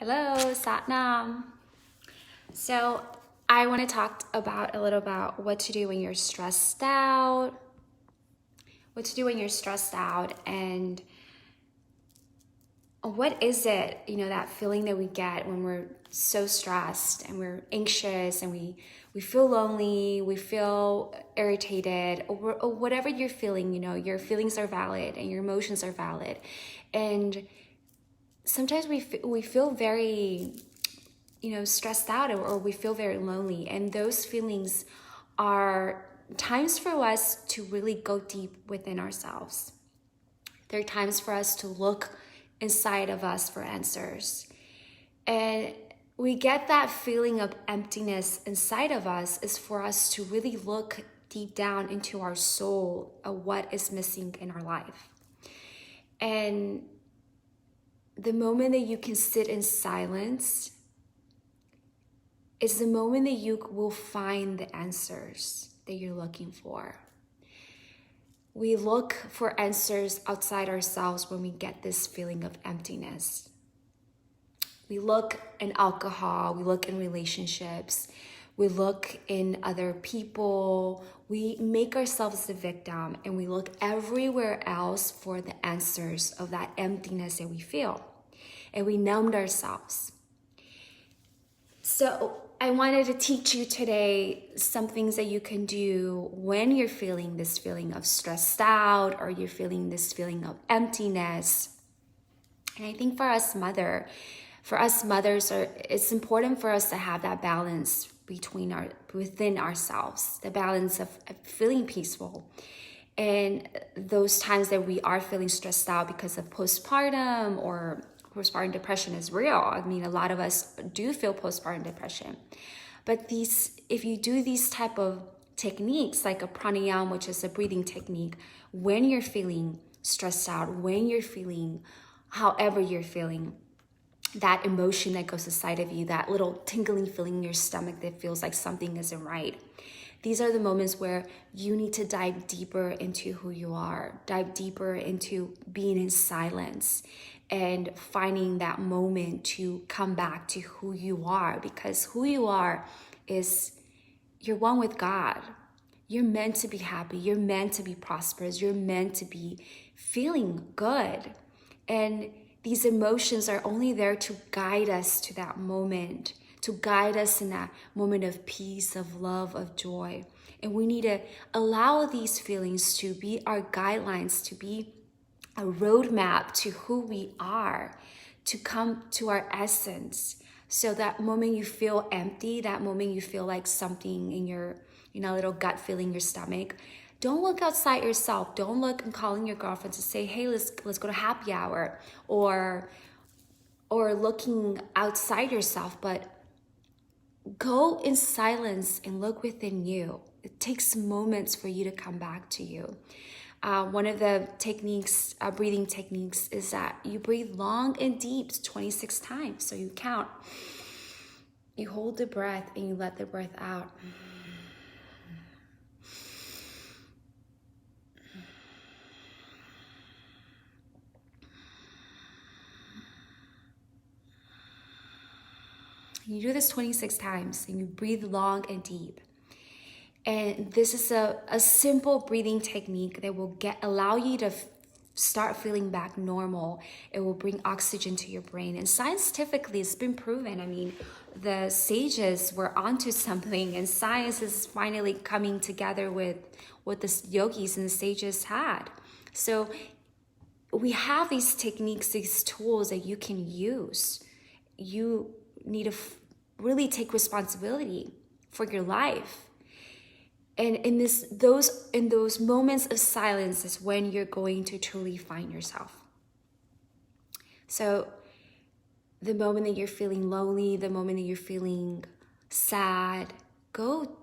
Hello, Satnam. So I want to talk about a little about what to do when you're stressed out, and what is it, that feeling that we get when we're so stressed and we're anxious and we feel lonely, we feel irritated, or whatever you're feeling, your feelings are valid and your emotions are valid. And sometimes we feel very stressed out, or we feel very lonely. And those feelings are times for us to really go deep within ourselves. They're times for us to look inside of us for answers. And we get that feeling of emptiness inside of us is for us to really look deep down into our soul of what is missing in our life. And the moment that you can sit in silence is the moment that you will find the answers that you're looking for. We look for answers outside ourselves when we get this feeling of emptiness. We look in alcohol, we look in relationships, we look in other people, we make ourselves the victim, and we look everywhere else for the answers of that emptiness that we feel. And we numbed ourselves. So I wanted to teach you today some things that you can do when you're feeling this feeling of stressed out, or you're feeling this feeling of emptiness. And I think for us mothers, it's important for us to have that balance within ourselves, the balance of feeling peaceful. And those times that we are feeling stressed out because of postpartum, or postpartum depression is real. I mean, a lot of us do feel postpartum depression. But if you do these type of techniques, like a pranayama, which is a breathing technique, when you're feeling stressed out, when you're feeling however you're feeling, that emotion that goes inside of you, that little tingling feeling in your stomach that feels like something isn't right. These are the moments where you need to dive deeper into who you are, dive deeper into being in silence and finding that moment to come back to who you are, because who you are is you're one with God. You're meant to be happy. You're meant to be prosperous. You're meant to be feeling good. And these emotions are only there to guide us to that moment, to guide us in that moment of peace, of love, of joy. And we need to allow these feelings to be our guidelines, to be a roadmap to who we are, to come to our essence. So that moment you feel empty, that moment you feel like something in your, little gut feeling in your stomach, don't look outside yourself. Don't look and calling your girlfriend to say, hey, let's go to happy hour, or looking outside yourself, but go in silence and look within you. It takes moments for you to come back to you. One of the techniques, breathing techniques, is that you breathe long and deep 26 times. So you count. You hold the breath and you let the breath out. You do this 26 times and you breathe long and deep. And this is a simple breathing technique that will allow you to start feeling back normal. It will bring oxygen to your brain. And scientifically, it's been proven. I mean, the sages were onto something, and science is finally coming together with what the yogis and the sages had. So we have these techniques, these tools that you can use. You need to really take responsibility for your life. And in those moments of silence is when you're going to truly find yourself. So the moment that you're feeling lonely, the moment that you're feeling sad, go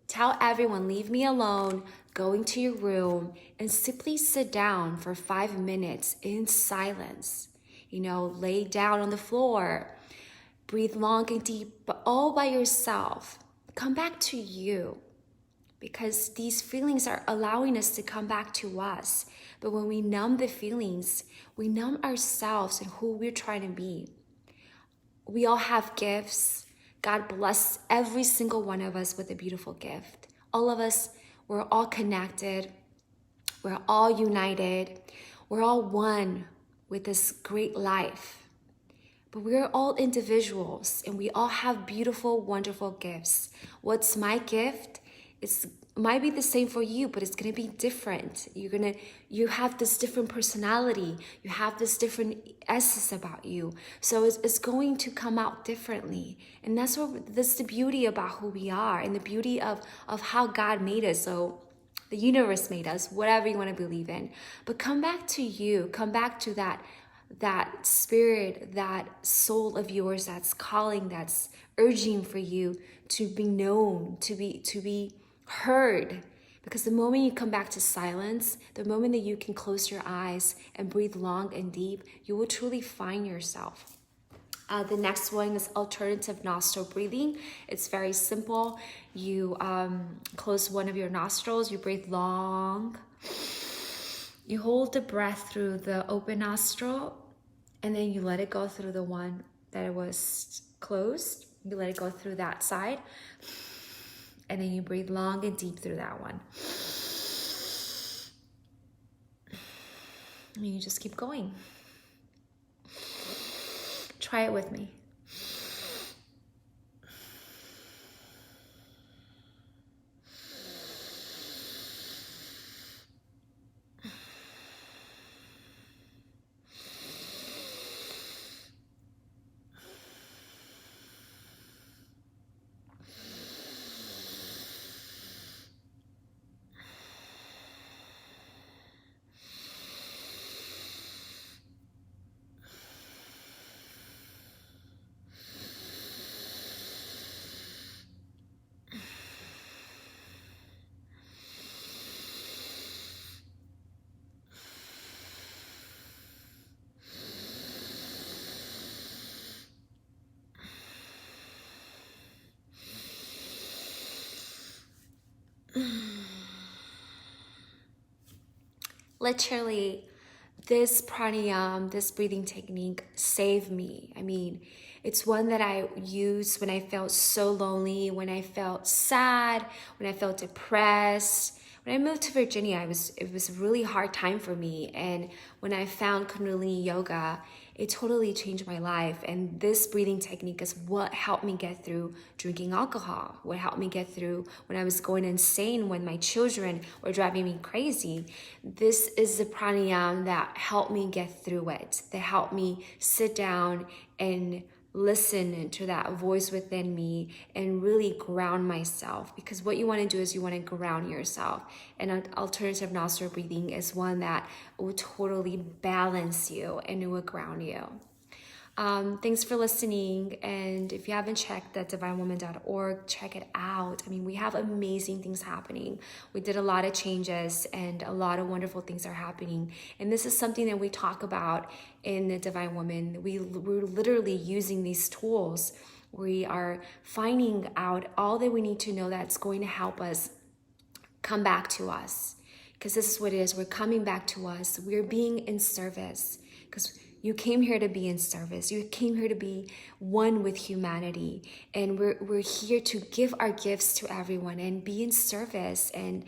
tell everyone, leave me alone, go into your room and simply sit down for 5 minutes in silence. Lay down on the floor, breathe long and deep, but all by yourself. Come back to you. Because these feelings are allowing us to come back to us. But when we numb the feelings, we numb ourselves and who we're trying to be. we all have gifts. God bless every single one of us with a beautiful gift. All of us, we're all connected. We're all united. We're all one with this great life. But we're all individuals and we all have beautiful, wonderful gifts. What's my gift? It might be the same for you, but it's gonna be different. You have this different personality. You have this different essence about you. So it's going to come out differently. And that's the beauty about who we are and the beauty of how God made us. So the universe made us, whatever you want to believe in. But come back to you. Come back to that spirit, that soul of yours that's calling, that's urging for you to be known, to be heard. Because the moment you come back to silence, the moment that you can close your eyes and breathe long and deep, you will truly find yourself. The next one is alternative nostril breathing. It's very simple. You close one of your nostrils, you breathe long. You hold the breath through the open nostril, and then you let it go through the one that it was closed. You let it go through that side, and then you breathe long and deep through that one. And you just keep going. Try it with me. Literally, this pranayama, this breathing technique saved me. I mean, it's one that I used when I felt so lonely, when I felt sad, when I felt depressed. When I moved to Virginia, it was a really hard time for me. And when I found Kundalini Yoga, it totally changed my life. And this breathing technique is what helped me get through drinking alcohol, what helped me get through when I was going insane, when my children were driving me crazy. This is the pranayama that helped me get through it, that helped me sit down and listen to that voice within me and really ground myself. Because what you want to do is you want to ground yourself, and alternative nostril breathing is one that will totally balance you and it will ground you. Thanks for listening, and if you haven't checked that divinewoman.org, check it out. I mean, we have amazing things happening. We did a lot of changes and a lot of wonderful things are happening, and this is something that we talk about in the Divine Woman. We're literally using these tools. We are finding out all that we need to know that's going to help us come back to us, because this is what it is. We're coming back to us. We're being in service, because you came here to be in service. You came here to be one with humanity. And we're here to give our gifts to everyone and be in service. And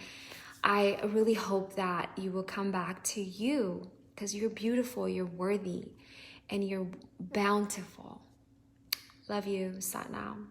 I really hope that you will come back to you, because you're beautiful, you're worthy, and you're bountiful. Love you, Satnam.